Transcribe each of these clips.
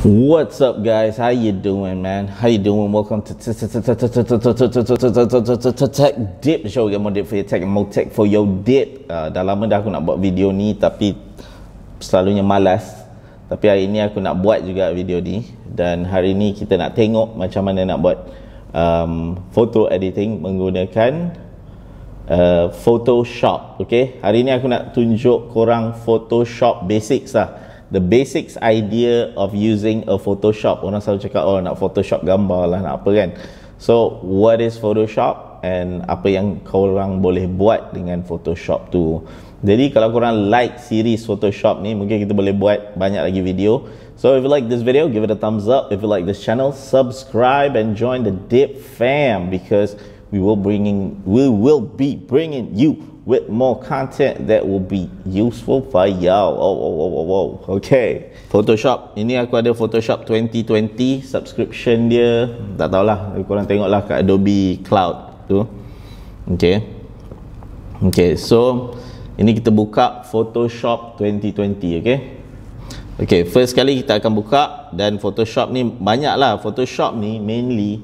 What's up guys, how you doing man? How you doing? Welcome to Tech Dip, the show get more dip for your tech and more tech for your dip. Dah lama dah aku nak buat video ni tapi selalunya malas. Tapi hari ni aku nak buat juga video ni. Dan hari ni kita nak tengok macam mana nak buat photo editing menggunakan Photoshop. Okay, hari ni aku nak tunjuk korang Photoshop basics lah. The basics idea of using a Photoshop. Orang selalu cakap, oh nak Photoshop gambar lah, nak apa kan. So what is Photoshop and apa yang korang boleh buat dengan Photoshop tu. Jadi kalau korang like series Photoshop ni, mungkin kita boleh buat banyak lagi video. So if you like this video, give it a thumbs up. If you like this channel, subscribe and join the Dip fam, because we will be bringing you with more content that will be useful for y'all. Okay, Photoshop ini aku ada Photoshop 2020 subscription dia, tak tahulah, korang tengoklah kat Adobe Cloud tu. Okay, so ini kita buka Photoshop 2020. Okay, first kali kita akan buka. Dan Photoshop ni banyaklah. Photoshop ni mainly,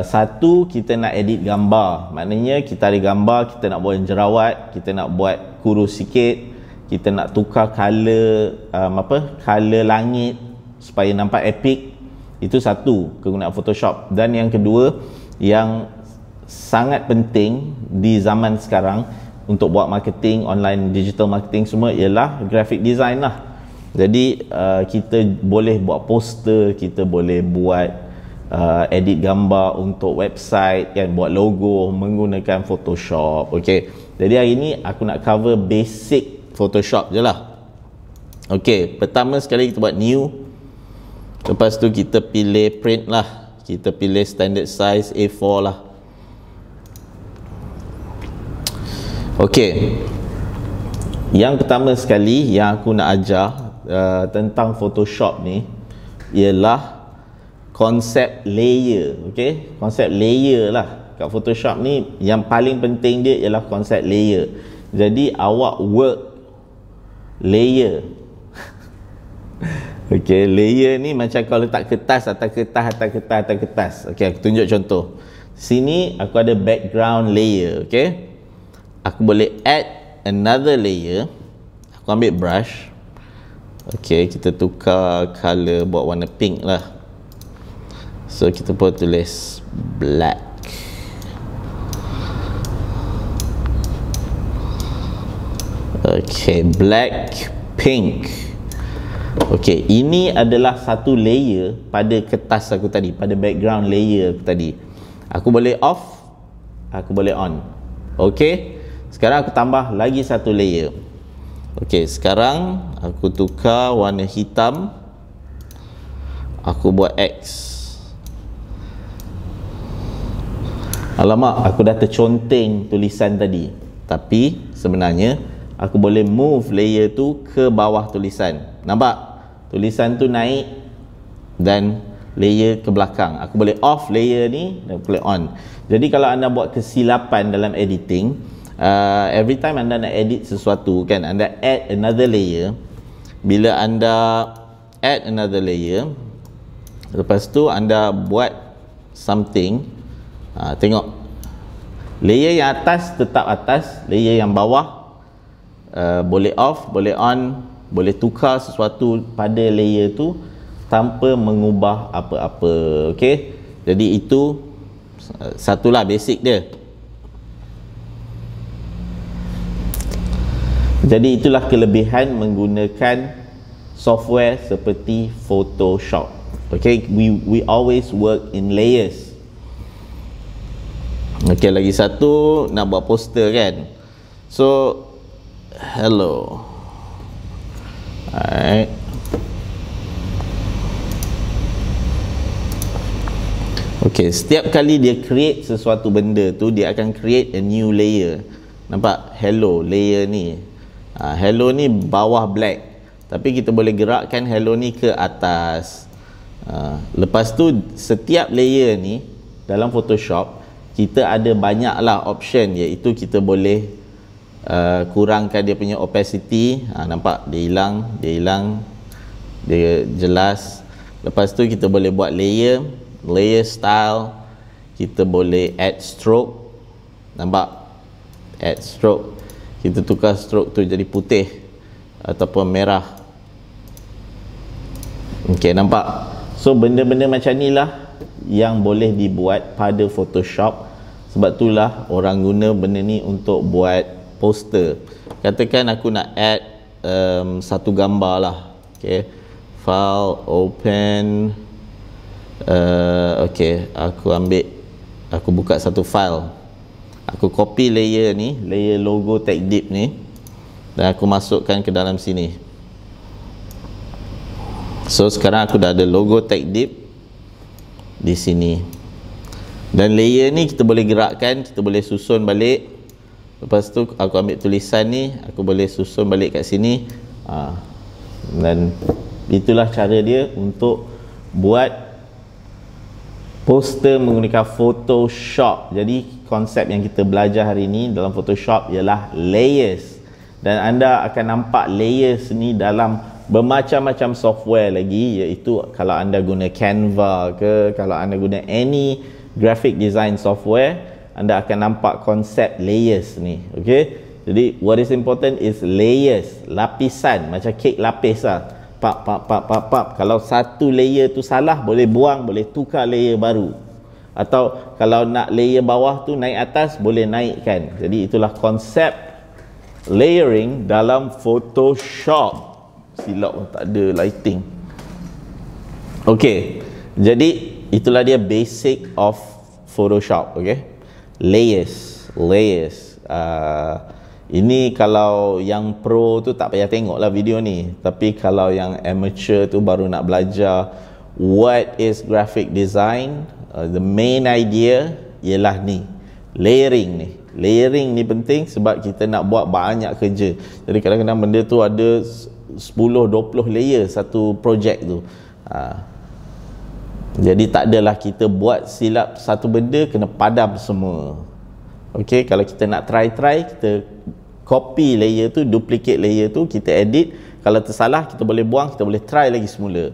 satu, kita nak edit gambar. Maknanya kita ada gambar, kita nak buat jerawat, kita nak buat kurus sikit, kita nak tukar color color langit supaya nampak epic. Itu satu kegunaan Photoshop. Dan yang kedua, yang sangat penting di zaman sekarang untuk buat marketing, online digital marketing semua, ialah graphic design lah. Jadi kita boleh buat poster, kita boleh buat edit gambar untuk website kan, buat logo menggunakan Photoshop. Okay, jadi hari ni aku nak cover basic Photoshop je lah. Okay, pertama sekali kita buat new. Lepas tu kita pilih print lah, kita pilih standard size A4 lah. Okay, yang pertama sekali yang aku nak ajar tentang Photoshop ni ialah konsep layer. Konsep layer lah kat Photoshop ni. Yang paling penting dia ialah konsep layer. Jadi awak work layer. Layer ni macam kalau letak kertas atas kertas. Aku tunjuk contoh. Sini aku ada background layer. Aku boleh add another layer. Aku ambil brush. Kita tukar color, buat warna pink lah. So kita pun tulis black. Black, pink. Ini adalah satu layer pada kertas aku tadi, pada background layer aku tadi. Aku boleh off, aku boleh on. Sekarang aku tambah lagi satu layer. Sekarang aku tukar warna hitam. Aku buat X. Alamak, aku dah terconteng tulisan tadi. Tapi sebenarnya aku boleh move layer tu ke bawah tulisan. Nampak? Tulisan tu naik dan layer ke belakang. Aku boleh off layer ni dan boleh on. Jadi kalau anda buat kesilapan dalam editing, every time anda nak edit sesuatu kan, anda add another layer. Bila anda add another layer, lepas tu anda buat something, tengok, layer yang atas tetap atas, layer yang bawah boleh off, boleh on, boleh tukar sesuatu pada layer tu tanpa mengubah apa-apa. Jadi itu satulah basic dia. Jadi itulah kelebihan menggunakan software seperti Photoshop. We always work in layers. Lagi satu, nak buat poster kan. So hello. Alright. Setiap kali dia create sesuatu benda tu, dia akan create a new layer. Nampak? Hello layer ni. Hello ni bawah black. Tapi kita boleh gerakkan hello ni ke atas. Lepas tu setiap layer ni dalam Photoshop, kita ada banyaklah option, iaitu kita boleh kurangkan dia punya opacity. Nampak? Dia hilang, dia jelas. Lepas tu kita boleh buat layer style, kita boleh add stroke. Nampak? Add stroke, kita tukar stroke tu jadi putih ataupun merah. Okey, nampak? So benda-benda macam ni lah yang boleh dibuat pada Photoshop. Sebab itulah orang guna benda ni untuk buat poster. Katakan aku nak add satu gambar lah. Okey, file, open. Okey, aku buka satu file. Aku copy layer ni, layer logo tag deep ni, dan aku masukkan ke dalam sini. So sekarang aku dah ada logo tag deep di sini. Dan layer ni kita boleh gerakkan, kita boleh susun balik. Lepas tu aku ambil tulisan ni, aku boleh susun balik kat sini. Dan itulah cara dia untuk buat poster menggunakan Photoshop. Jadi konsep yang kita belajar hari ini dalam Photoshop ialah layers. Dan anda akan nampak layers ni dalam bermacam-macam software lagi, iaitu kalau anda guna Canva ke, kalau anda guna any graphic design software, anda akan nampak konsep layers ni. Okay, jadi what is important is layers, lapisan, macam kek lapis lah. Pap. Kalau satu layer tu salah, boleh buang, boleh tukar layer baru. Atau kalau nak layer bawah tu naik atas, boleh naikkan. Jadi itulah konsep layering dalam Photoshop. Silap pun tak ada lighting. Okey, jadi itulah dia basic of Photoshop. Okay, layers. Ini kalau yang pro tu tak payah tengok lah video ni. Tapi kalau yang amateur tu baru nak belajar what is graphic design, the main idea ialah ni, layering ni penting sebab kita nak buat banyak kerja. Jadi kadang-kadang benda tu ada 10-20 layer satu projek tu. Jadi tak adalah kita buat silap satu benda kena padam semua. Okey, kalau kita nak try, kita copy layer tu, duplicate layer tu, kita edit. Kalau tersalah kita boleh buang, kita boleh try lagi semula.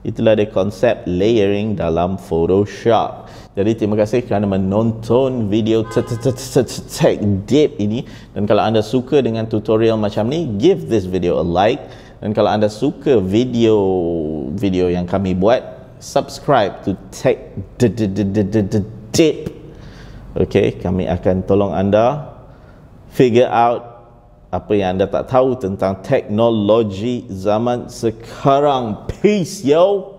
Itulah dia konsep layering dalam Photoshop. Jadi terima kasih kerana menonton video tech deep ini. Dan kalau anda suka dengan tutorial macam ni, give this video a like. Dan kalau anda suka video yang kami buat, subscribe to tech deep. Okay, kami akan tolong anda figure out apa yang anda tak tahu tentang teknologi zaman sekarang. Peace, yo!